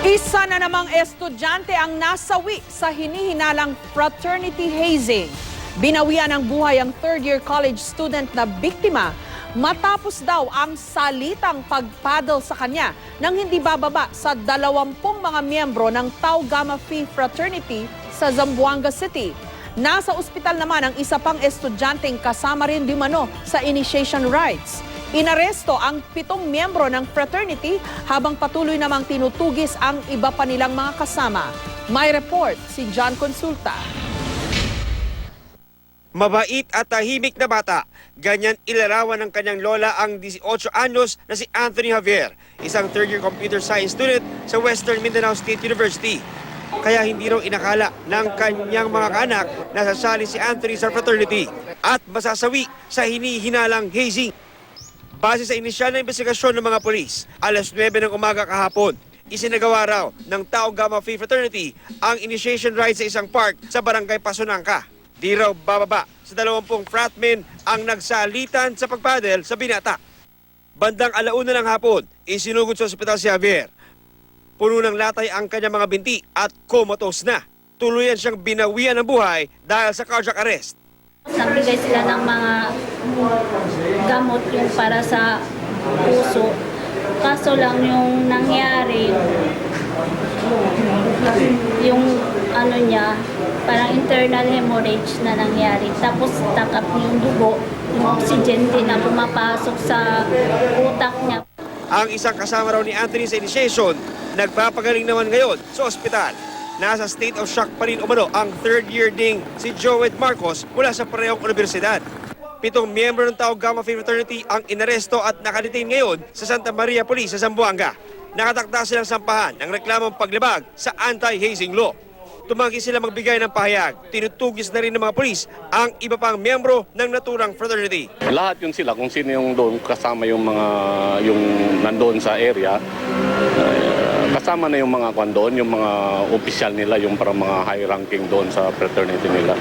Isa na namang estudyante ang nasawi sa hinihinalang fraternity hazing. Binawian ng buhay ang third-year college student na biktima matapos daw ang salitang pagpaddle sa kanya nang hindi bababa sa 20 mga miyembro ng Tau Gamma Phi Fraternity sa Zamboanga City. Nasa ospital naman ang isa pang estudyanteng kasama rin di umano sa initiation rites. Inaresto ang 7 miyembro ng fraternity habang patuloy namang tinutugis ang iba pa nilang mga kasama. May report si John Consulta. Mabait at tahimik na bata, ganyan ilarawan ng kanyang lola ang 18 anyos na si Anthony Javier, isang third-year computer science student sa Western Mindanao State University. Kaya hindi raw inakala ng kanyang mga kaanak na sasali si Anthony sa fraternity at masasawi sa hinihinalang hazing. Base sa inisyal na investigasyon ng mga polis, alas 9 ng umaga kahapon, isinagawa raw ng Tau Gamma Phi Fraternity ang initiation rites sa isang park sa barangay Pasunangka. Di raw bababa sa 20 fratmen ang nagsalitan sa pagpadel sa binata. Bandang 1:00 ng hapon, isinugod sa ospital si Javier. Puno ng latay ang kanyang mga binti at comatose na. Tuluyan siyang binawian ng buhay dahil sa cardiac arrest. Nagbigay sila ng mga gamot yung para sa puso. Kaso lang yung nangyari, yung ano niya, parang internal hemorrhage na nangyari. Tapos takap yung dugo, yung oxygen din na pumapasok sa utak niya. Ang isang kasama raw ni Anthony sa initiation, nagpapagaling naman ngayon sa ospital. Nasa state of shock pa rin umano ang third-year ding si Joed Marcos mula sa parehong universidad. 7 miyembro ng Tau Gamma Phi Fraternity ang inaresto at nakadetain ngayon sa Santa Maria Police sa Zamboanga. Nakatakda silang sampahan ng reklamong paglabag sa anti-hazing law. Tumanggi sila magbigay ng pahayag. Tinutugis na rin ng mga polis ang iba pang miyembro ng naturang fraternity. Lahat yun sila, kung sino yung doon kasama yung nandoon sa area, kasama na yung mga doon, yung mga opisyal nila, yung para mga high ranking doon sa fraternity nila.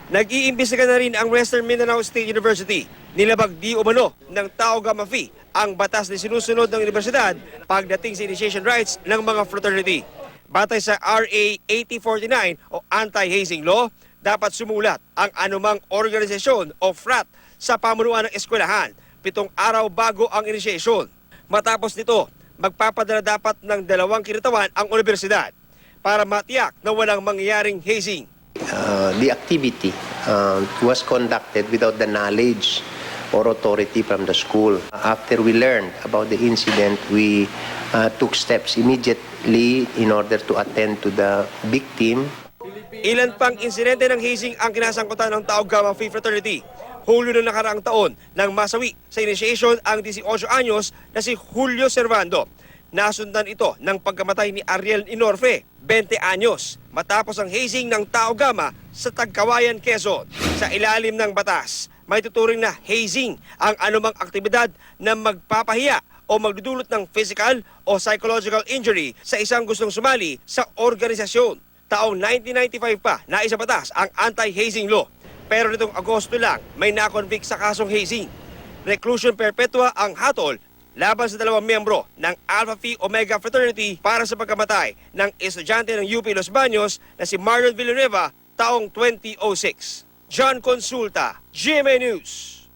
Nag-iimbestiga na rin ang Western Mindanao State University. Nilabag di umano ng Tau Gamma Phi ang batas na sinusunod ng universidad pagdating sa initiation rites ng mga fraternity. Batay sa RA 8049 o anti-hazing law, dapat sumulat ang anumang organisasyon o frat sa pamunuan ng eskwelahan 7 araw bago ang initiation. Matapos nito, magpapadala dapat ng 2 kinatawan ang universidad para matiyak na walang mangyayaring hazing. The activity was conducted without the knowledge or authority from the school. After we learned about the incident, we took steps immediately in order to attend to the victim. Ilan pang insidente ng hazing ang kinasangkutan ng Tau Gamma Phi Fraternity. Hulyo ng nakaraang taon nang masawi sa initiation ang 18 anyos na si Julio Servando. Nasundan ito ng pagkamatay ni Ariel Inorfe, 20 anyos, matapos ang hazing ng Tau Gamma sa Tagkawayan, Quezon. Sa ilalim ng batas, may tuturing na hazing ang anumang aktibidad na magpapahiya o magdudulot ng physical o psychological injury sa isang gustong sumali sa organisasyon. Taong 1995 pa naisa batas ang anti-hazing law. Pero nitong Agosto lang may nakonvict sa kasong hazing. Reclusion perpetua ang hatol laban sa 2 miyembro ng Alpha Phi Omega Fraternity para sa pagkamatay ng estudyante ng UP Los Baños na si Marlon Villanueva taong 2006. John Consulta, GMA News.